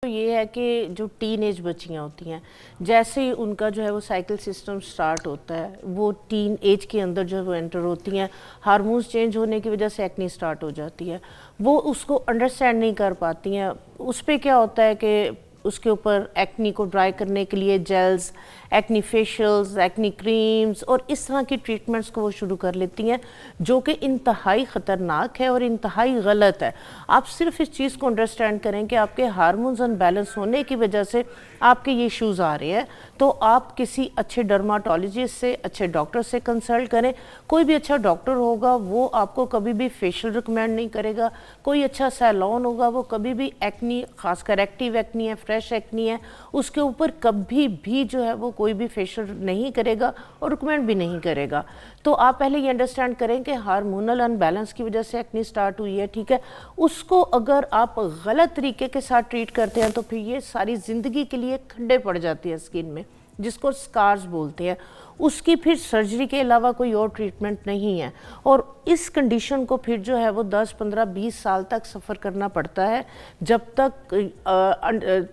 तो ये है कि जो टीन एज बच्चियाँ होती हैं, जैसे ही उनका जो है वो साइकिल सिस्टम स्टार्ट होता है, वो टीन एज के अंदर जो है वो एंटर होती हैं, हार्मोन्स चेंज होने की वजह से एक्ने स्टार्ट हो जाती है। वो उसको अंडरस्टैंड नहीं कर पाती हैं। उस पर क्या होता है कि उसके ऊपर एक्नी को ड्राई करने के लिए gels, acne facials, acne creams और इस तरह की ट्रीटमेंट्स को वो शुरू कर लेती हैं, जो कि इंतहाई ख़तरनाक है और इंतहाई गलत है। आप सिर्फ इस चीज़ को अंडरस्टैंड करें कि आपके हार्मोन्स अनबैलेंस होने की वजह से आपके ये इश्यूज़ आ रहे हैं, तो आप किसी अच्छे डर्माटोलॉजिस्ट से, अच्छे डॉक्टर से कंसल्ट करें। कोई भी अच्छा डॉक्टर होगा वो आपको कभी भी फेशियल रिकमेंड नहीं करेगा। कोई अच्छा सैलून होगा वो कभी भी एक्नी, खासकर एक्टिव एक्नी है, फ्रेश एक्नी है, उसके ऊपर कभी भी जो है वो कोई भी फेशियल नहीं करेगा और रिकमेंड भी नहीं करेगा। तो आप पहले ये अंडरस्टैंड करें कि हार्मोनल अनबैलेंस की वजह से एक्नी स्टार्ट हुई है, ठीक है। उसको अगर आप गलत तरीके के साथ ट्रीट करते हैं तो फिर ये सारी ज़िंदगी के लिए खड्डे पड़ जाती है स्किन में, जिसको स्कार्स बोलते हैं। उसकी फिर सर्जरी के अलावा कोई और ट्रीटमेंट नहीं है और इस कंडीशन को फिर जो है वो 10, 15, 20 साल तक सफ़र करना पड़ता है, जब तक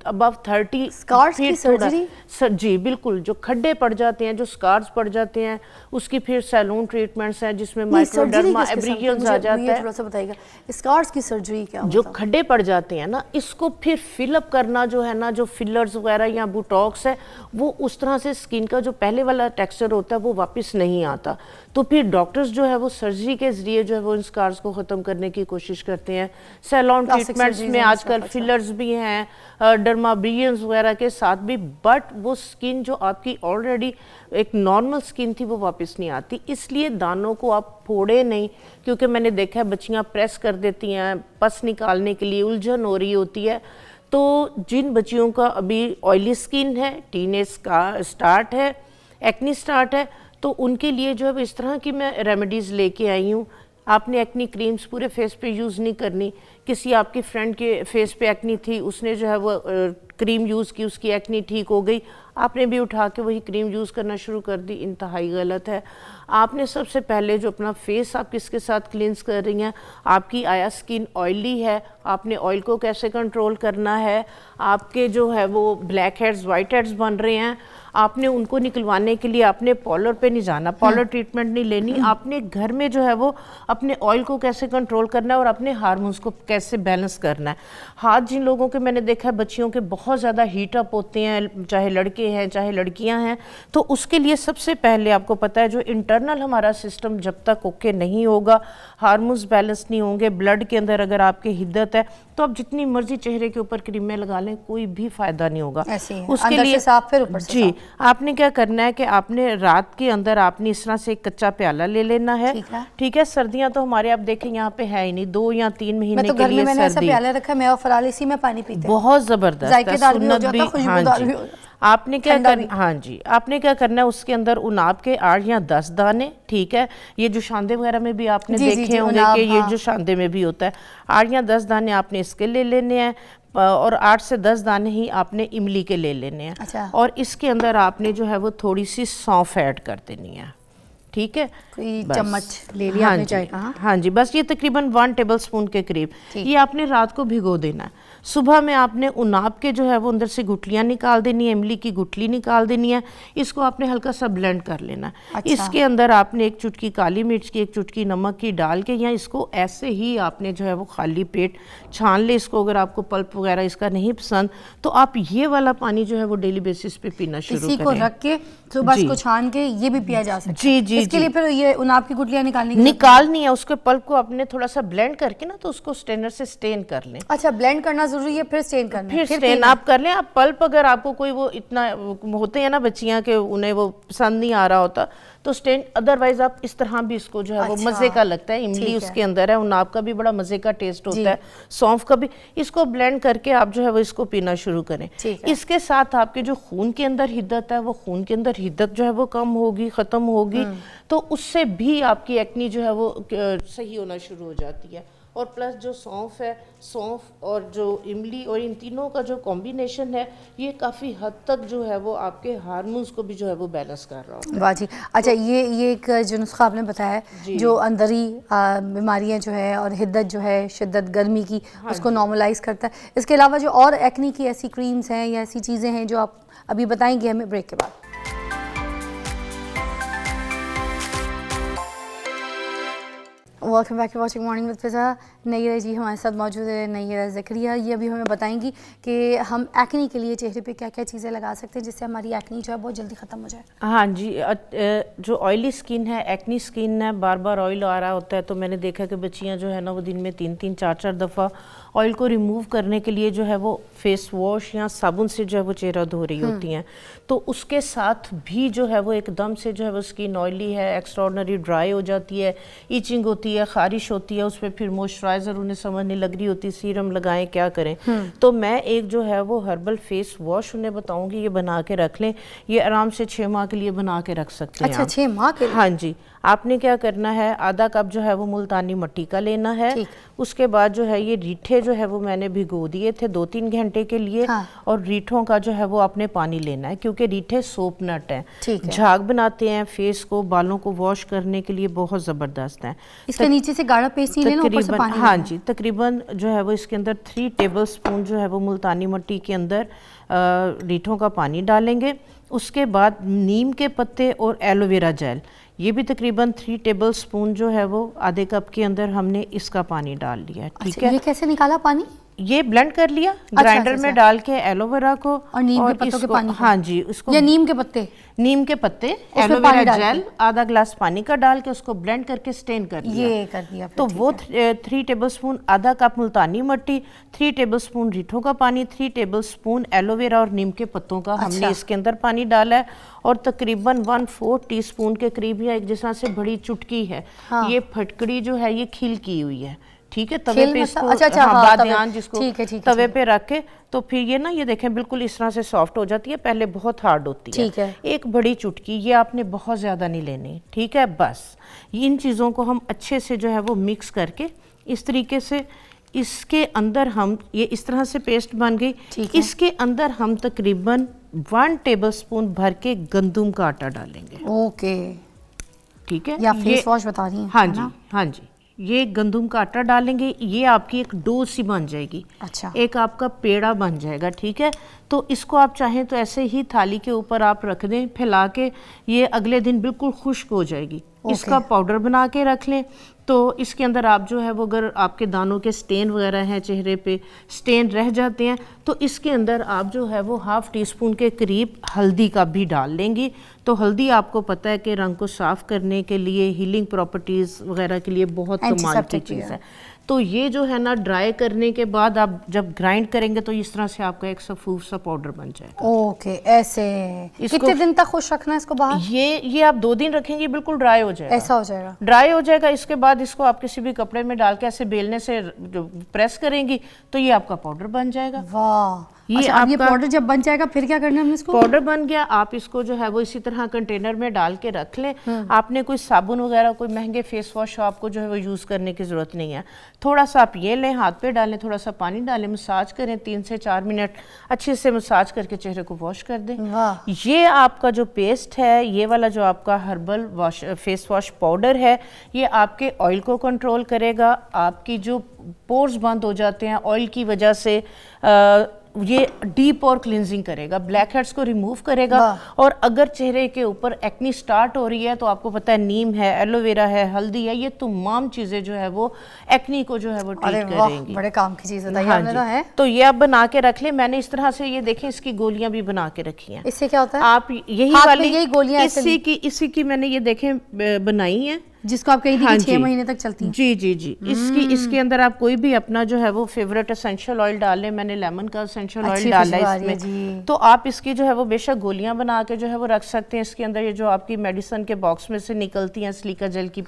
अबव 30 स्कार्स की सर्जरी। जी बिल्कुल, जो खड्डे पड़ जाते हैं, जो स्कार्स पड़ जाते हैं, उसकी फिर सैलून ट्रीटमेंट्स हैं जिसमें माइक्रोडर्मा एब्रिजियंस आ जाता है। थोड़ा सा बताइएगा स्कार्स की सर्जरी क्या जो खड्डे पड़ जाते हैं ना, इसको फिर फिलअप करना जो है ना, जो फिलर्स वगैरह या बोटॉक्स है, वो उस तरह से स्किन का जो पहले वाला टेक्सचर होता है वो वापस नहीं आता। तो फिर डॉक्टर्स जो है वो सर्जरी के जरिए जो है वो इन स्कार्स को ख़त्म करने की कोशिश करते हैं। सैलून ट्रीटमेंट्स में आजकल फिलर्स भी हैं, डर्माब्रियंस वगैरह के साथ भी, बट वो स्किन जो आपकी ऑलरेडी एक नॉर्मल स्किन थी वो वापस नहीं आती। इसलिए दानों को आप फोड़े नहीं, क्योंकि मैंने देखा है बच्चियाँ प्रेस कर देती हैं, पस निकालने के लिए उलझन हो रही होती है। तो जिन बच्चियों का अभी ऑयली स्किन है, टीनेज का स्टार्ट है, एक्नी स्टार्ट है, तो उनके लिए जो है इस तरह की मैं रेमेडीज़ लेके आई हूँ। आपने एक्नी क्रीम्स पूरे फेस पे यूज़ नहीं करनी। किसी आपकी फ्रेंड के फेस पे एक्नी थी, उसने जो है वो क्रीम यूज़ की, उसकी एक्नी ठीक हो गई, आपने भी उठा के वही क्रीम यूज़ करना शुरू कर दी, इंतहाई गलत है। आपने सबसे पहले जो अपना फेस आप किसके साथ क्लींस कर रही हैं, आपकी आया स्किन ऑयली है, आपने ऑयल को कैसे कंट्रोल करना है। आपके जो है वो ब्लैक हेड्स, वाइट हेड्स बन रहे हैं, आपने उनको निकलवाने के लिए आपने पार्लर पे नहीं जाना, पार्लर ट्रीटमेंट नहीं लेनी। आपने घर में जो है वो अपने ऑयल को कैसे कंट्रोल करना है और अपने हार्मोन्स को कैसे बैलेंस करना है। हाथ जिन लोगों के मैंने देखा है बच्चियों के बहुत ज़्यादा हीट अप होते हैं, चाहे लड़के हैं चाहे लड़कियां हैं, तो उसके लिए सबसे पहले आपको पता है जो इंटरनल हमारा सिस्टम जब तक ओके नहीं होगा, हार्मोन्स बैलेंस नहीं होंगे, ब्लड के अंदर अगर आपके हिद्दत है, तो आप जितनी मर्जी चेहरे के ऊपर क्रीमें लगा लें, कोई भी फायदा नहीं होगा। उसके लिए साफ, फिर ऊपर से जी आपने क्या करना है कि आपने रात के अंदर आपने इस तरह से एक कच्चा प्याला ले लेना है, ठीक है। सर्दियां तो हमारे आप देखें यहाँ पे है ही नहीं, 2 या 3 महीने तो के लिए मैंने ऐसा प्याला रखा, मैं और फराल इसी में पानी पीते हैं, बहुत जबरदस्त है, सुन्नत भी। हाँ जी, आपने क्या करना, हाँ जी, आपने क्या करना है, उसके अंदर उनाब के 8 या 10 दाने, ठीक है। ये जो शांदे वगैरह में भी आपने देखे होंगे कि ये जो शांदे में भी होता है, 8 या 10 दाने आपने इसके ले लेने हैं और 8 से 10 दाने ही आपने इमली के ले लेने हैं। अच्छा। और इसके अंदर आपने जो है वो थोड़ी सी सौंफ ऐड कर देनी है, ठीक है। चम्मच ले लिया आपने चाय का। हाँ जी, बस ये तकरीबन 1 टेबल स्पून के करीब ये आपने रात को भिगो देना है। सुबह में आपने उनाब के जो है वो अंदर से गुठलियाँ निकाल देनी है, इमली की गुठली निकाल देनी है, इसको आपने हल्का सा ब्लेंड कर लेना है। अच्छा। इसके अंदर आपने 1 चुटकी काली मिर्च की, 1 चुटकी नमक की डाल के, या इसको ऐसे ही आपने जो है वो खाली पेट छान ले इसको। अगर आपको पल्प वगैरह इसका नहीं पसंद तो आप ये वाला पानी जो है वो डेली बेसिस पे पीना शुरू करें। इसी को रख के सुबह इसको छान के ये भी पिया जा सकता है। जी जी, इसके लिए फिर ये उनाब की गुठलियाँ निकालनी है, उसके पल्प को आपने थोड़ा सा ब्लेंड करके ना, तो उसको स्ट्रेनर से स्टेन कर लें। अच्छा, ब्लेंड करना जरूरी है, फिर स्टेन करना है, फिर स्टेन आप कर लें। आप पल्प अगर आपको कोई वो इतना होते हैं ना बच्चियां के उन्हें वो पसंद नहीं आ रहा होता तो स्टेन, अदरवाइज आप इस तरह भी इसको जो है वो मज़े का लगता है। इमली उसके अंदर है, उनाब का भी बड़ा मज़े का टेस्ट होता है, सौंफ का भी। इसको ब्लेंड करके आप जो है वो इसको पीना शुरू करें। इसके साथ आपके जो खून के अंदर हिद्दत है, वो खून के अंदर हिद्दत जो है वो कम होगी, ख़त्म होगी, तो उससे भी आपकी एक्नी जो है वो सही होना शुरू हो जाती है। और प्लस जो सौंफ है, सौंफ और जो इमली और इन तीनों का जो कॉम्बिनेशन है ये काफ़ी हद तक जो है वो आपके हार्मोन्स को भी जो है वो बैलेंस कर रहा होता है। वाह जी। अच्छा, ये एक जो नुस्खा आपने बताया है जो अंदरी बीमारियां जो है और हिद्दत जो है, शिद्दत गर्मी की, उसको नॉर्मलाइज करता है। इसके अलावा जो और एक्नी की ऐसी क्रीम्स हैं या ऐसी चीज़ें हैं जो आप अभी बताएंगे हमें ब्रेक के बाद। Welcome back to watching morning with Fiza. Naira ji हमारे साथ मौजूद है, नैरा ज़करिया। ये अभी हमें बताएंगी कि हम एक्नी के लिए चेहरे पे क्या क्या चीज़ें लगा सकते हैं जिससे हमारी एक्नी जो है बहुत जल्दी ख़त्म हो जाए। हाँ जी, जो ऑयली स्किन है, एक्नी स्किन है, बार बार ऑयल आ रहा होता है, तो मैंने देखा कि बच्चियाँ जो है ना वो दिन में 3-3 4-4 दफ़ा ऑयल को रिमूव करने के लिए जो है वो फेस वॉश या साबुन से जो है वो चेहरा धो रही होती हैं। तो उसके साथ भी जो है वो एकदम से जो है वो स्किन ऑयली है, एक्स्ट्राऑर्डिनरी ड्राई हो जाती है, ईचिंग होती है, खारिश होती है, उस पर फिर मॉइस्चराइज़र उन्हें समझ नहीं लग रही होती, सीरम लगाएं, क्या करें। तो मैं एक जो है वो हर्बल फेस वॉश उन्हें बताऊंगी, ये बना के रख लें। ये आराम से 6 माह के लिए बना के रख सकते हैं। अच्छा, 6 माह के लिए? हाँ जी। आपने क्या करना है, आधा कप जो है वो मुल्तानी मिट्टी का लेना है। उसके बाद जो है ये रीठे जो है वो मैंने भिगो दिए थे 2-3 घंटे के लिए। और रीठों का जो है वो आपने पानी लेना है, क्योंकि रीठे सोप नट हैं, झाग बनाते हैं, फेस को, बालों को वॉश करने के लिए बहुत ज़बरदस्त हैं। इसके नीचे से गाढ़ा पेस्ट नहीं लेना, ऊपर से पानी। हाँ जी, तकरीबन जो है वो इसके अंदर 3 टेबल स्पून जो है वो मुल्तानी मिट्टी के अंदर रीठों का पानी डालेंगे। उसके बाद नीम के पत्ते और एलोवेरा जेल, ये भी तकरीबन 3 टेबल स्पून जो है वो आधे कप के अंदर हमने इसका पानी डाल लिया। ठीक है, ये कैसे निकाला पानी? ये ब्लेंड कर लिया ग्राइंडर में डाल के एलोवेरा को और नीम के पत्तों के पानी। हाँ जी, उसको, या नीम के पत्ते, एलोवेरा जेल आधा ग्लास पानी का डाल के उसको ब्लेंड करके स्टेन कर लिया। ये कर दिया तो वो 3 टेबल स्पून, आधा कप मुल्तानी मिट्टी, 3 टेबल स्पून रीठों का पानी, 3 टेबल स्पून एलोवेरा और नीम के पत्तों का हमने इसके अंदर पानी डाला है। और तकरीबन 1/4 टीस्पून के करीब, या एक जिस तरह से बड़ी चुटकी है, ये फटकड़ी जो है ये खील की हुई है। ठीक है, तवे पे इसको, बादियान जिसको तवे पे रख के, तो फिर ये ना, ये देखें बिल्कुल इस तरह से सॉफ्ट हो जाती है, पहले बहुत हार्ड होती है। एक बड़ी चुटकी, ये आपने बहुत ज़्यादा नहीं लेनी। ठीक है, बस इन चीज़ों को हम अच्छे से जो है वो मिक्स करके इस तरीके से इसके अंदर हम, ये इस तरह से पेस्ट बन गई, इसके अंदर हम तकरीबन 1 टेबल स्पून भर के गंदम का आटा डालेंगे। ओके, ठीक है, या फेस वॉश बता रही हैं? हाँ जी, हाँ जी, ये गंदम का आटा डालेंगे, ये आपकी एक डो सी बन जाएगी। अच्छा, एक आपका पेड़ा बन जाएगा। ठीक है, तो इसको आप चाहें तो ऐसे ही थाली के ऊपर आप रख दें, फैला के, ये अगले दिन बिल्कुल खुश्क हो जाएगी। इसका पाउडर बना के रख लें। तो इसके अंदर आप जो है वो, अगर आपके दानों के स्टेन वगैरह हैं, चेहरे पे स्टेन रह जाते हैं, तो इसके अंदर आप जो है वो 1/2 टीस्पून के करीब हल्दी का भी डाल लेंगी। तो हल्दी आपको पता है कि रंग को साफ़ करने के लिए, हीलिंग प्रॉपर्टीज़ वगैरह के लिए बहुत कमाल की चीज़ है। तो ये जो है ना, ड्राई करने के बाद आप जब ग्राइंड करेंगे तो इस तरह से आपका एक सफूफ सा पाउडर बन जाएगा। ओके, ऐसे कितने दिन तक खुश रखना है इसको बाहर? ये आप 2 दिन रखेंगे, बिल्कुल ड्राई हो जाएगा। ऐसा हो जाएगा, ड्राई हो जाएगा। इसके बाद इसको आप किसी भी कपड़े में डाल के ऐसे बेलने से प्रेस करेंगे तो ये आपका पाउडर बन जाएगा। वाह, ये पाउडर जब बन जाएगा फिर क्या करना है हमने इसको? पाउडर बन गया, आप इसको जो है वो इसी तरह कंटेनर में डाल के रख लें। आपने कोई साबुन वगैरह, कोई महंगे फेस वॉश आपको जो है वो यूज़ करने की ज़रूरत नहीं है। थोड़ा सा आप ये लें, हाथ पे डालें, थोड़ा सा पानी डालें, मसाज करें 3 से 4 मिनट, अच्छे से मसाज करके चेहरे को वॉश कर दें। ये आपका जो पेस्ट है, ये वाला जो आपका हर्बल फेस वॉश पाउडर है, ये आपके ऑयल को कंट्रोल करेगा। आपकी जो पोर्स बंद हो जाते हैं ऑयल की वजह से, ये डीप और क्लिनजिंग करेगा, ब्लैक हेड्स को रिमूव करेगा। और अगर चेहरे के ऊपर एक्नी स्टार्ट हो रही है तो आपको पता है नीम है, एलोवेरा है, हल्दी है, ये तमाम चीज़ें जो है वो एक्नी को जो है वो ट्रीट करेंगी। बड़े काम की चीज़ है। तो ये आप बना के रख लें। मैंने इस तरह से, ये देखें, इसकी गोलियां भी बना के रखी हैं। इससे क्या होता है? आप यही वाली गोलियां, इसी की मैंने ये देखें बनाई है, जिसको आप कहीं थी 6 महीने तक चलती है। जी जी जी। इसके अंदर आप कोई भी अपना जो है वो फेवरेट एसेंशियल ऑयल डाल लें। मैंने लेमन का एसेंशियल ऑयल डाला है इसमें। तो आप इसकी जो है वो बेशक गोलियां बना के जो है वो रख सकते हैं। इसके अंदर ये जो आपकी मेडिसिन के बॉक्स में से निकलती हैं सिलिका जेल की,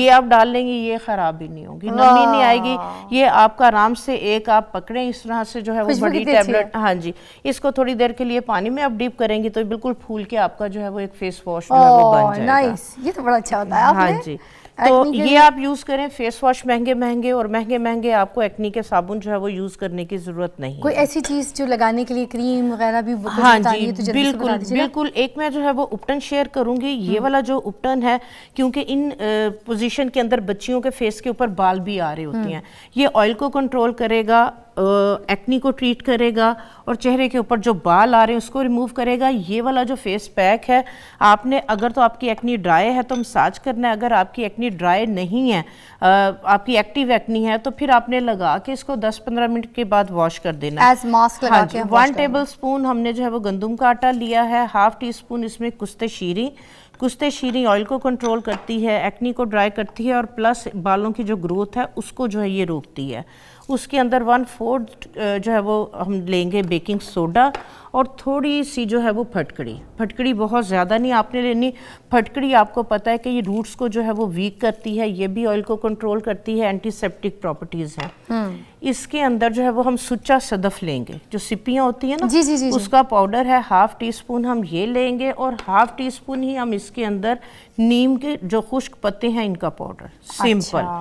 ये आप डाल लेंगे, ये खराब भी नहीं होगी, नमी नहीं आएगी। ये आपका आराम से एक आप पकड़े इस तरह से जो है वो बड़ी टैबलेट, हाँ जी, इसको थोड़ी देर के लिए पानी में आप डीप करेंगी तो बिल्कुल फूल के आपका जो है वो एक फेस वॉश जो है वो बन जाएगा। ये तो बड़ा अच्छा होता है। हाँ जी, तो Acne के ये लिए- आप यूज करें। फेस वॉश महंगे महंगे और महंगे महंगे, आपको एक्नी के साबुन जो है वो यूज करने की जरूरत नहीं कोई है। ऐसी चीज जो लगाने के लिए क्रीम वगैरह भी कुछ हाँ बतानी जी, है तो जल्दी से बिल्कुल बता दीजिएगा। बिल्कुल। एक मैं जो है वो उपटन शेयर करूंगी, ये वाला जो उपटन है, क्योंकि इन पोजीशन के अंदर बच्चियों के फेस के ऊपर बाल भी आ रहे होते हैं, ये ऑयल को कंट्रोल करेगा, एक्नी को ट्रीट करेगा और चेहरे के ऊपर जो बाल आ रहे हैं उसको रिमूव करेगा। ये वाला जो फेस पैक है, आपने अगर तो आपकी एक्नी ड्राई है तो मसाज करना है, अगर आपकी एक्नी ड्राई नहीं है, आपकी एक्टिव एक्नी है, तो फिर आपने लगा के इसको 10-15 मिनट के बाद वॉश कर देना है। एज मास्क लगा हाँ के जी, हम wash 1 टेबल स्पून हमने जो है वो गंदम का आटा लिया है, हाफ टी स्पून इसमें कुश्ते शीरी। कुश्ते शीरी ऑयल को कंट्रोल करती है, एक्नी को ड्राई करती है और प्लस बालों की जो ग्रोथ है उसको जो है ये रोकती है। उसके अंदर 1/4 जो है वो हम लेंगे बेकिंग सोडा और थोड़ी सी जो है वो फटकड़ी। फटकड़ी बहुत ज़्यादा नहीं आपने लेनी। फटकड़ी आपको पता है कि ये रूट्स को जो है वो वीक करती है, ये भी ऑयल को कंट्रोल करती है, एंटीसेप्टिक प्रॉपर्टीज़ हैं। इसके अंदर जो है वो हम सुच्चा सदफ लेंगे, जो सिपियाँ होती हैं ना, जी, जी, जी, जी। उसका पाउडर है, हाफ टी स्पून हम ये लेंगे और हाफ टी स्पून ही हम इसके अंदर नीम के जो खुश्क पत्ते हैं इनका पाउडर, सिंपल।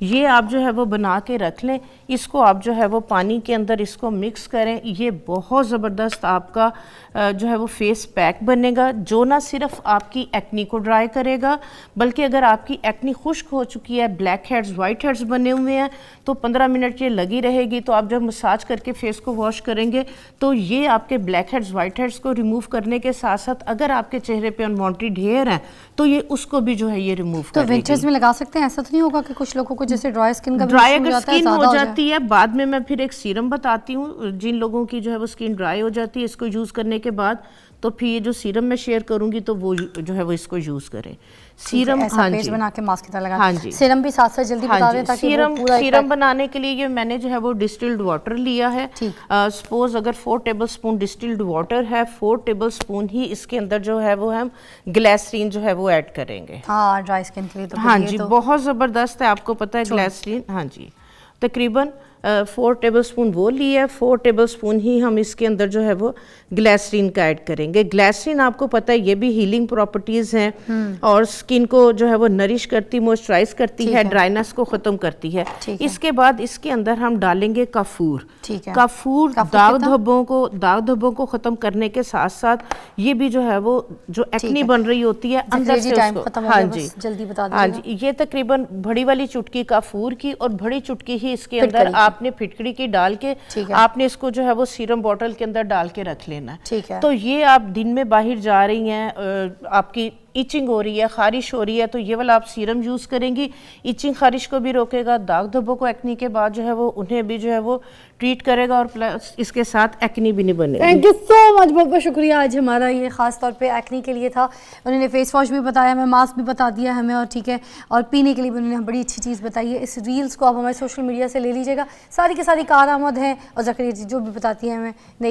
ये आप जो है वो बना के रख लें। इसको आप जो है वो पानी के अंदर इसको मिक्स करें। ये बहुत ज़बरदस्त आपका जो है वो फेस पैक बनेगा, जो ना सिर्फ आपकी एक्नी को ड्राई करेगा, बल्कि अगर आपकी एक्नी खुश्क हो चुकी है, ब्लैक हेड्स वाइट हेड्स बने हुए हैं, तो 15 मिनट ये लगी रहेगी। तो आप जब मसाज करके फेस को वॉश करेंगे तो ये आपके ब्लैक हेड्स वाइट हेड्स को रिमूव करने के साथ साथ अगर आपके चेहरे पे अनवांटेड हेयर है तो ये उसको भी जो है ये रिमूव तो करेगी। विंटर्स में लगा सकते हैं? ऐसा तो नहीं होगा कि कुछ लोगों को जैसे ड्राई स्किन का भी ड्राई issue अगर जाता है, स्किन ज़्यादा हो जाए? जाती है, बाद में मैं फिर एक सीरम बताती हूँ जिन लोगों की जो है वो स्किन ड्राई हो जाती है, इसको यूज़ करने के बाद तो फिर ये जो सीरम मैं शेयर करूंगी तो वो जो है वो इसको यूज़ करें। सीरम, ऐसा हाँ पेस्ट जी, बना के मास्क की तरह लगा। हाँ जी। सीरम भी साथ साथ जल्दी हाँ बता जी, दें ताकि वो सीरम पूरा सीरम बनाने के लिए ये मैंने जो है वो डिस्टिल्ड वाटर लिया है। ठीक। सपोज अगर 4 टेबल स्पून डिस्टिल्ड वाटर है, 4 टेबल स्पून ही इसके अंदर जो है वो हम ग्लिसरीन जो है वो ऐड करेंगे। हाँ, ड्राई स्किन के लिए तो हाँ फिर ये जी, तो बहुत ज़बरदस्त है, आपको पता है ग्लिसरीन। हाँ जी, तकरीबन 4 टेबल स्पून वो लिया है, 4 टेबल स्पून ही हम इसके अंदर जो है वो ग्लिसरीन का ऐड करेंगे। ग्लिसरीन आपको पता है ये भी हीलिंग प्रॉपर्टीज़ हैं और स्किन को जो है वो नरिश करती, मॉइस्चराइज करती है, ड्राइनेस को ख़त्म करती है। इसके बाद इसके अंदर हम डालेंगे काफूर। ठीक है। काफूर दाग धब्बों को ख़त्म करने के साथ साथ ये भी जो है वो जो एक्नी बन रही होती है अंदर से उसको, हाँ जी, जल्दी बता हाँ जी, ये तकरीबन बड़ी वाली चुटकी काफूर की और बड़ी चुटकी ही इसके अंदर आपने फिटकड़ी की डाल के आपने इसको जो है वो सीरम बॉटल के अंदर डाल के रख लेना है। ठीक है। तो ये आप दिन में बाहर जा रही हैं, आपकी इचिंग हो रही है, खारिश हो रही है, तो ये वाला आप सीरम यूज़ करेंगी, इचिंग खारिश को भी रोकेगा, दाग धब्बों को एक्नी के बाद जो है वो उन्हें भी जो है वो ट्रीट करेगा और प्लस इसके साथ एक्नी भी नहीं बनेगी। थैंक यू सो मच, बहुत बहुत शुक्रिया। आज हमारा ये खास तौर पे एक्नी के लिए था। उन्होंने फेस वॉश भी बताया हमें, मास्क भी बता दिया हमें, और ठीक है, और पीने के लिए भी उन्होंने बड़ी अच्छी चीज़ बताई है। इस रील्स को आप हमारे सोशल मीडिया से ले लीजिएगा, सारी की सारी कारआमद हैं और ज़करिया जी जो भी बताती है हमें नई